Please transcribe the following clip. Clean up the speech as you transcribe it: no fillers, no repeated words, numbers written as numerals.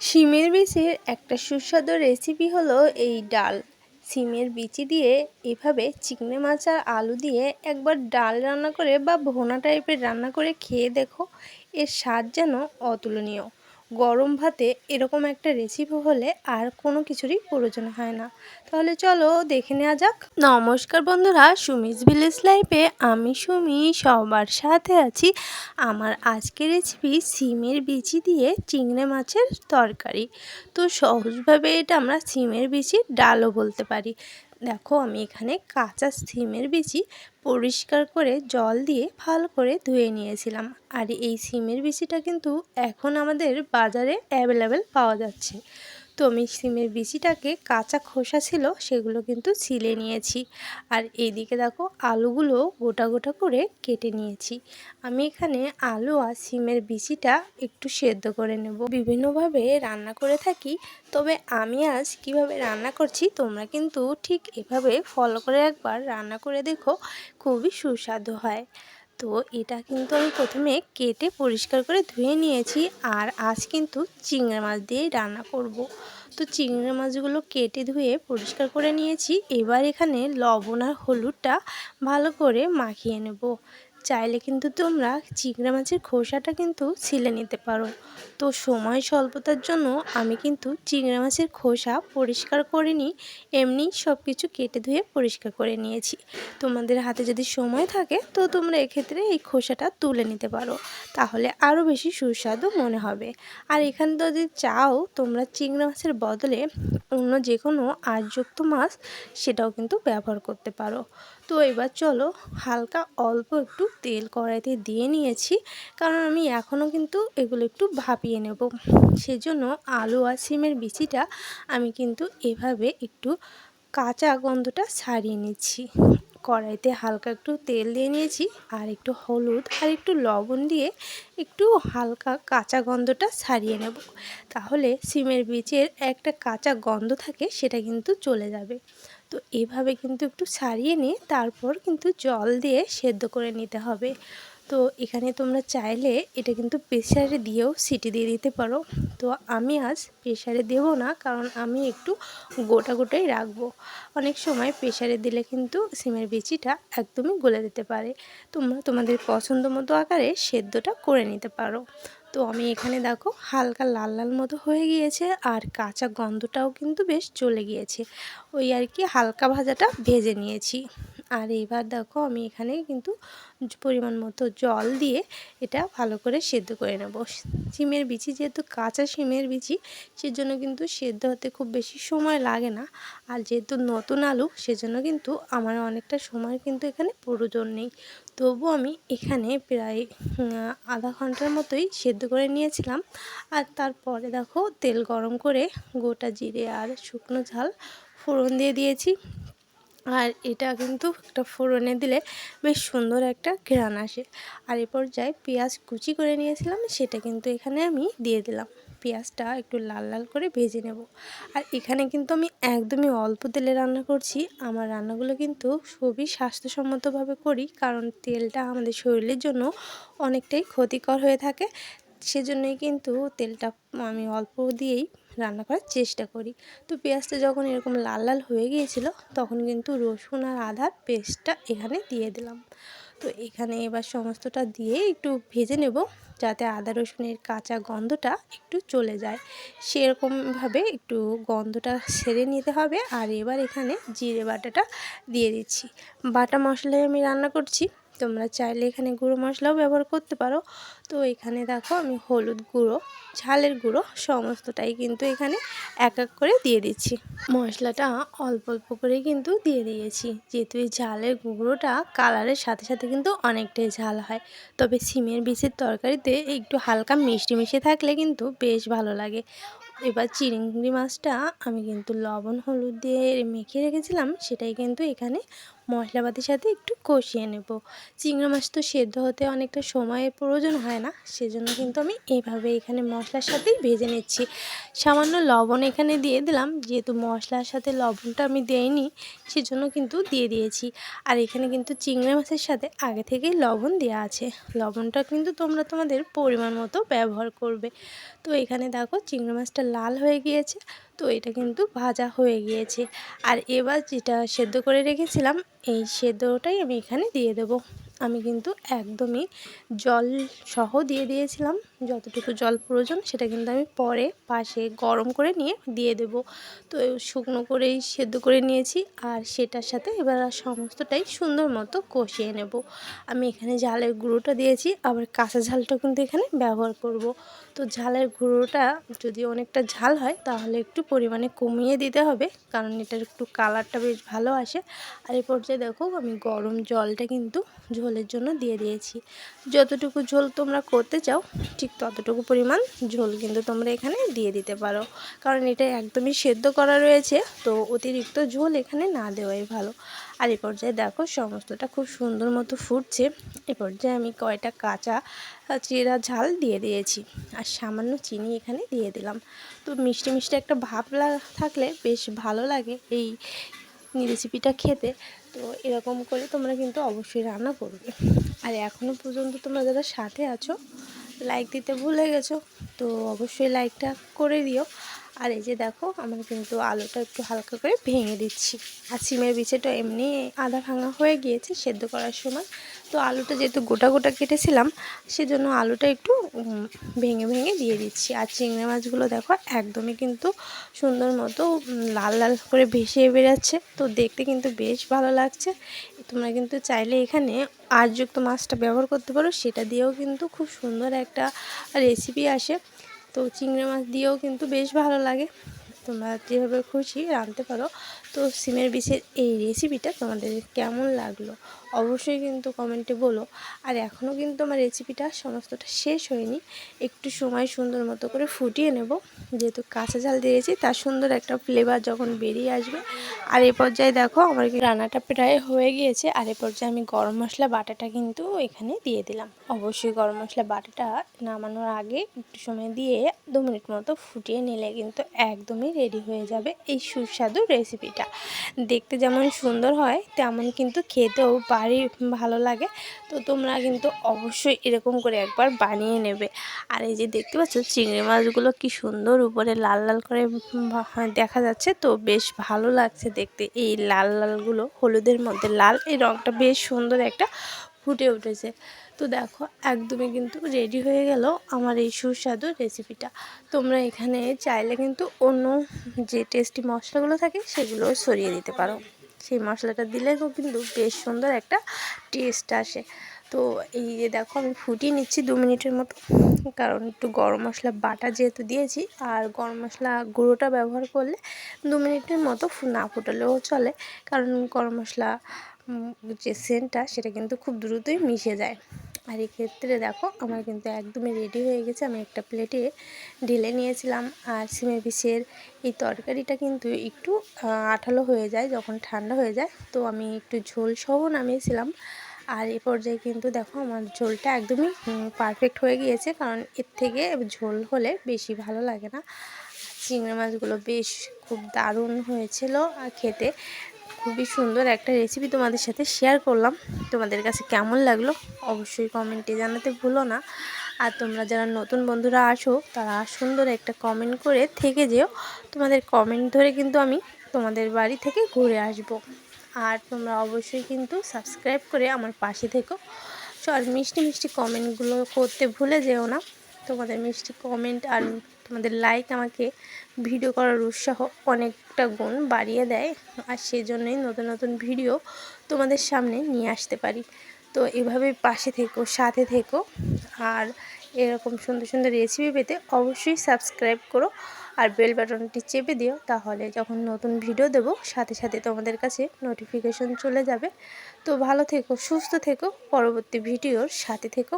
শিমের বিচির একটা সুস্বাদু রেসিপি হলো এই ডাল। শিমের বিচি দিয়ে এভাবে চিংড়ি মাছ আর আলু দিয়ে একবার ডাল রান্না করে বা ভুনা টাইপের রান্না করে খেয়ে দেখো, এর স্বাদ যেন অতুলনীয়। গরম ভাতে এরকম একটা রেসিপি হলে আর কোনো কিছুরই প্রয়োজন হয় না। তাহলে চলো দেখে নেওয়া যাক। নমস্কার বন্ধুরা, সুমিস ভিলেজ লাইফে আমি সুমি সবার সাথে আছি। আমার আজকের রেসিপি শিমের বিচি দিয়ে চিংড়ি মাছের তরকারি। তো সহজভাবে এটা আমরা শিমের বিচির ডালও বলতে পারি। দেখো, আমি এখানে কাঁচা শিমের বিচি পরিষ্কার করে জল দিয়ে ভালো করে ধুয়ে নিয়েছিলাম। আর এই শিমের বিচিটা কিন্তু এখন আমাদের বাজারে অ্যাভেলেবেল পাওয়া যাচ্ছে। তো আমি শিমের বিচিটাকে কাঁচা খোসা ছিল সেগুলো কিন্তু ছিলে নিয়েছি। আর এইদিকে দেখো, আলুগুলো গোটা গোটা করে কেটে নিয়েছি। আমি এখানে আলু আর শিমের বিচিটা একটু সেদ্ধ করে নেব। বিভিন্নভাবে রান্না করে থাকি, তবে আমি আজ কিভাবে রান্না করছি তোমরা কিন্তু ঠিক এভাবে ফলো করে একবার রান্না করে দেখো, খুবই সুস্বাদু হয়। তো এটা কিন্তু আমি প্রথমে কেটে পরিষ্কার করে ধুয়ে নিয়েছি। আর আজ কিন্তু চিংড়ি মাছ দিয়েই রান্না করব। তো চিংড়ি মাছগুলো কেটে ধুয়ে পরিষ্কার করে নিয়েছি। এবার এখানে লবণ আর হলুদটা ভালো করে মাখিয়ে নেব। চাইলে কিন্তু তোমরা চিংড়ি মাছের খোসাটা কিন্তু ছিলে নিতে পারো। তো সময় স্বল্পতার জন্য আমি কিন্তু চিংড়ি মাছের খোসা পরিষ্কার করিনি, এমনি সব কিছু কেটে ধুয়ে পরিষ্কার করে নিয়েছি। তোমাদের হাতে যদি সময় থাকে তো তোমরা এক্ষেত্রে এই খোসাটা তুলে নিতে পারো, তাহলে আরও বেশি সুস্বাদু মনে হবে। আর এখানে যদি চাও তোমরা চিংড়ি মাছের বদলে অন্য যে কোনো আঁশযুক্ত মাছ সেটাও কিন্তু ব্যবহার করতে পারো। তো এবার চলো, হালকা অল্প একটু তেল কড়াইতে দিয়ে নিয়েছি, কারণ আমি এখনও কিন্তু এগুলো একটু ভাপিয়ে নেব। সেজন্য আলু আর শিমের বিচিটা আমি কিন্তু এভাবে একটু কাঁচা গন্ধটা ছাড়িয়ে নিচ্ছি। কড়াইতে হালকা একটু তেল দিয়ে নিয়েছি, আর একটু হলুদ আর একটু লবণ দিয়ে একটু হালকা কাঁচা গন্ধটা ছাড়িয়ে নেব। তাহলে শিমের বীজের একটা কাঁচা গন্ধ থাকে, সেটা কিন্তু চলে যাবে। তো এভাবে কিন্তু একটু ছাড়িয়ে নিয়ে তারপর কিন্তু জল দিয়ে সেদ্ধ করে নিতে হবে। তো এখানে তোমরা চাইলে এটা কিন্তু প্রেসারে দিয়েও সিটি দিয়ে দিতে পারো। তো আমি আজ প্রেসারে দেব না, কারণ আমি একটু গোটা গোটাই রাখবো। অনেক সময় প্রেসারে দিলে কিন্তু শিমের বিচিটা একদমই গলে যেতে পারে। তোমরা তোমাদের পছন্দ মতো আকারে সেদ্ধটা করে নিতে পারো। তো আমি এখানে দেখো হালকা লাল লাল মতো হয়ে গিয়েছে, আর কাঁচা গন্ধটাও কিন্তু বেশ চলে গিয়েছে। ওই আর কি হালকা ভাজাটা ভেজে নিয়েছি। আর এবার দেখো, আমি এখানে কিন্তু পরিমাণ মতো জল দিয়ে এটা ভালো করে সেদ্ধ করে নেব। শিমের বিচি যেহেতু কাঁচা শিমের বিচি, সেজন্য কিন্তু সেদ্ধ হতে খুব বেশি সময় লাগে না। আর যেহেতু নতুন আলু, সেজন্য কিন্তু আমার অনেকটা সময় কিন্তু এখানে প্রয়োজন নেই। তবু আমি এখানে প্রায় আধা ঘন্টার মতোই সেদ্ধ করে নিয়েছিলাম। আর তারপরে দেখো, তেল গরম করে গোটা জিরে আর শুকনো ঝাল ফোড়ন দিয়ে দিয়েছি। আর এটা কিন্তু একটা ফোড়নে দিলে বেশ সুন্দর একটা ঘ্রাণ আসে। আর এ পর্যায়ে পেঁয়াজ কুচি করে নিয়েছিলাম, সেটা কিন্তু এখানে আমি দিয়ে দিলাম। পেঁয়াজটা একটু লাল লাল করে ভেজে নেব। আর এখানে কিন্তু আমি একদমই অল্প তেলে রান্না করছি। আমার রান্নাগুলো কিন্তু খুবই স্বাস্থ্যসম্মতভাবে করি, কারণ তেলটা আমাদের শরীরের জন্য অনেকটাই ক্ষতিকর হয়ে থাকে। সেজন্যই কিন্তু তেলটা আমি অল্প দিয়েই রান্না করার চেষ্টা করি। তো পেঁয়াজটা যখন এরকম লাল লাল হয়ে গিয়েছিল, তখন কিন্তু রসুন আর আদার পেস্টটা এখানে দিয়ে দিলাম। তো এখানে এবার সমস্তটা দিয়ে একটু ভেজে নেব, যাতে আদা রসুনের কাঁচা গন্ধটা একটু চলে যায়। সেরকমভাবে একটু গন্ধটা সেরে নিতে হবে। আর এবার এখানে জিরে বাটাটা দিয়ে দিচ্ছি। বাটা মশলায় আমি রান্না করছি, তোমরা চাইলে এখানে গুঁড়ো মশলাও ব্যবহার করতে পারো। তো এখানে দেখো, আমি হলুদ গুঁড়ো, ঝালের গুঁড়ো সমস্তটাই কিন্তু এখানে এক এক করে দিয়ে দিচ্ছি। মশলাটা অল্প অল্প করে কিন্তু দিয়ে দিয়েছি, যেহেতু এই ঝালের গুঁড়োটা কালারের সাথে সাথে কিন্তু অনেকটাই ঝাল হয়। তবে শিমের বিচির তরকারিতে একটু হালকা মিষ্টি মিশিয়ে থাকলে কিন্তু বেশ ভালো লাগে। এবার চিংড়ি মাছটা আমি কিন্তু লবণ হলুদ দিয়ে মেখে রেখেছিলাম, সেটাই কিন্তু এখানে মশলাপাতির সাথে একটু কষিয়ে নেব। চিংড়ি মাছ তো সেদ্ধ হতে অনেকটা সময়ের প্রয়োজন হয় না, সেজন্য কিন্তু আমি এইভাবে এখানে মশলার সাথেই ভেজে নিচ্ছি। সামান্য লবণ এখানে দিয়ে দিলাম, যেহেতু মশলার সাথে লবণটা আমি দেইনি, সেজন্য কিন্তু দিয়ে দিয়েছি। আর এখানে কিন্তু চিংড়ি মাছের সাথে আগে থেকেই লবণ দেওয়া আছে। লবণটা কিন্তু তোমরা তোমাদের পরিমাণ মতো ব্যবহার করবে। তো এখানে দেখো চিংড়ি মাছটা লাল হয়ে গিয়েছে, তো এটা কিন্তু ভাজা হয়ে গিয়েছে। আর এবার যেটা সেদ্ধ করে রেখেছিলাম এই সেদ্ধটাই আমি এখানে দিয়ে দেব। আমি কিন্তু একদমই জল সহ দিয়ে দিয়েছিলাম, যতটুকু জল প্রয়োজন সেটা কিন্তু আমি পরে পাশে গরম করে নিয়ে দিয়ে দেব। তো শুকনো করেই সেদ্ধ করে নিয়েছি, আর সেটার সাথে এবার সমস্তটাই সুন্দর মতো কষিয়ে নেব। আমি এখানে ঝালের গুঁড়োটা দিয়েছি, আবার কাঁচা ঝালটা কিন্তু এখানে ব্যবহার করব। তো ঝালের গুঁড়োটা যদি অনেকটা ঝাল হয় তাহলে একটু পরিমাণে কমিয়ে দিতে হবে, কারণ এটার একটু কালারটা বেশ ভালো আসে। আর এই পর্যায়ে দেখো আমি গরম জলটা কিন্তু ঝোলের জন্য দিয়ে দিয়েছি। যতটুকু ঝোল তোমরা করতে চাও ঠিক ততটুকু পরিমাণ ঝোল কিন্তু তোমরা এখানে দিয়ে দিতে পারো, কারণ এটা একদমই সেদ্ধ করা রয়েছে, তো অতিরিক্ত ঝোল এখানে না দেওয়াই ভালো। আর এই পর্যায়ে দেখো সমস্তটা খুব সুন্দর মতো ফুটছে। এ পর্যায়ে আমি কয়টা কাঁচা চিরা ঝাল দিয়ে দিয়েছি, আর সামান্য চিনি এখানে দিয়ে দিলাম। তো মিষ্টি মিষ্টি একটা ভাব থাকলে বেশ ভালো লাগে এই রেসিপিটা খেতে। তো এরকম করে তোমরা কিন্তু অবশ্যই রান্না করবে। আর এখনও পর্যন্ত তোমরা যারা সাথে আছো লাইক দিতে ভুলে গেছো, তো অবশ্যই লাইকটা করে দিও। আর এই যে দেখো আমার কিন্তু আলুটা একটু হালকা করে ভেঙে দিচ্ছি, আর সিমের বিচিটা এমনি আধা ভাঙা হয়ে গিয়েছে সেদ্ধ করার সময়। তো আলুটা যেহেতু গোটা গোটা কেটেছিলাম সেজন্য আলুটা একটু ভেঙে ভেঙে দিয়ে দিচ্ছি। আর চিংড়ি মাছগুলো দেখো একদমই কিন্তু সুন্দর মতো লাল লাল করে ভেসে বেরাচ্ছে, তো দেখতে কিন্তু বেশ ভালো লাগছে। তোমরা কিন্তু চাইলে এখানে আঁশযুক্ত মাছটা ব্যবহার করতে পারো, সেটা দিয়েও কিন্তু খুব সুন্দর একটা রেসিপি আসে। তো চিংড়ি মাছ দিয়েও কিন্তু বেশ ভালো লাগে, তোমরা যেভাবে খুশি রাঁধতে পারো। তো সিমের বিচের এই রেসিপিটা তোমাদের কেমন লাগলো অবশ্যই কিন্তু কমেন্টে বলো। আর এখনও কিন্তু আমার রেসিপিটা সমস্তটা শেষ হয়নি, একটু সময় সুন্দর মতো করে ফুটিয়ে নেব, যেহেতু কাঁচা ঝাল দিয়েছি তার সুন্দর একটা ফ্লেভার যখন বেরিয়ে আসবে। আর এই পর্যায়ে দেখো আমার রান্নাটা প্রায় হয়ে গিয়েছে। আর এই পর্যায়ে আমি গরম মশলা বাটাটা কিন্তু এখানে দিয়ে দিলাম। অবশ্যই গরম মশলা বাটাটা নামানোর আগে একটু সময় দিয়ে 2 মিনিট মতো ফুটিয়ে নিলে কিন্তু একদমই রেডি হয়ে যাবে এই সুস্বাদু রেসিপিটা। দেখতে যেমন সুন্দর হয় তেমন কিন্তু খেতেও ভারী ভালো লাগে। তো তোমরা কিন্তু অবশ্যই এরকম করে একবার বানিয়ে নেবে। আর এই যে দেখতে পাচ্ছ চিংড়ি মাছগুলো কি সুন্দর উপরে লাল লাল করে দেখা যাচ্ছে, তো বেশ ভালো লাগছে দেখতে। এই লাল লালগুলো হলুদের মধ্যে লাল, এই রঙটা বেশ সুন্দর একটা ফুটে উঠেছে। তো দেখো একদমই কিন্তু রেডি হয়ে গেল আমার এই সুস্বাদু রেসিপিটা। তোমরা এখানে চাইলে কিন্তু অন্য যে টেস্টি মশলাগুলো থাকে সেগুলো সরিয়ে দিতে পারো, সেই মশলাটা দিলেও কিন্তু বেশ সুন্দর একটা টেস্ট আসে। তো এই যে দেখো আমি ফুটিয়ে নিচ্ছি 2 মিনিটের মতো, কারণ একটু গরম মশলা বাটা যেহেতু দিয়েছি, আর গরম মশলা গুঁড়োটা ব্যবহার করলে 2 মিনিটের মতো না ফুটালেও চলে, কারণ গরম মশলা যে সেন্টটা সেটা কিন্তু খুব দ্রুতই মিশে যায়। আর এক্ষেত্রে দেখো আমার কিন্তু একদমই রেডি হয়ে গেছে, আমি একটা প্লেটে ঢেলে নিয়েছিলাম। আর সিমের বিচের এই তরকারিটা কিন্তু একটু আঠালো হয়ে যায় যখন ঠান্ডা হয়ে যায়, তো আমি একটু ঝোল সহ নামিয়েছিলাম। আর এ পর্যায়ে কিন্তু দেখো আমার ঝোলটা একদমই পারফেক্ট হয়ে গিয়েছে, কারণ এর থেকে ঝোল হলে বেশি ভালো লাগে না। চিংড়ি মাছগুলো বেশ খুব দারুণ হয়েছিল আর খেতে খুবই সুন্দর একটা রেসিপি তোমাদের সাথে শেয়ার করলাম। তোমাদের কাছে কেমন লাগলো অবশ্যই কমেন্টে জানাতে ভুলো না। আর তোমরা যারা নতুন বন্ধুরা আসো তারা সুন্দর একটা কমেন্ট করে থেকে যেও, তোমাদের কমেন্ট ধরে কিন্তু আমি তোমাদের বাড়ি থেকে ঘুরে আসব। আর তোমরা অবশ্যই কিন্তু সাবস্ক্রাইব করে আমার পাশে থেকো। আর মিষ্টি মিষ্টি কমেন্টগুলো করতে ভুলে যেও না। তোমাদের মিষ্টি কমেন্ট আর তোমাদের লাইক আমাকে ভিডিও করার উৎসাহ অনেকটা গুণ বাড়িয়ে দেয়, আর সেজন্যই নতুন নতুন ভিডিও তোমাদের সামনে নিয়ে আসতে পারি। তো এভাবেই পাশে থেকো, সাথে থেকো। আর এরকম সুন্দর সুন্দর রেসিপি পেতে অবশ্যই সাবস্ক্রাইব করো, আর বেল বাটনটি চেপে দিও, তাহলে যখন নতুন ভিডিও দেব সাথে সাথে তোমাদের কাছে নোটিফিকেশন চলে যাবে। তো ভালো থেকো, সুস্থ থেকো, পরবর্তী ভিডিওর সাথে থেকো।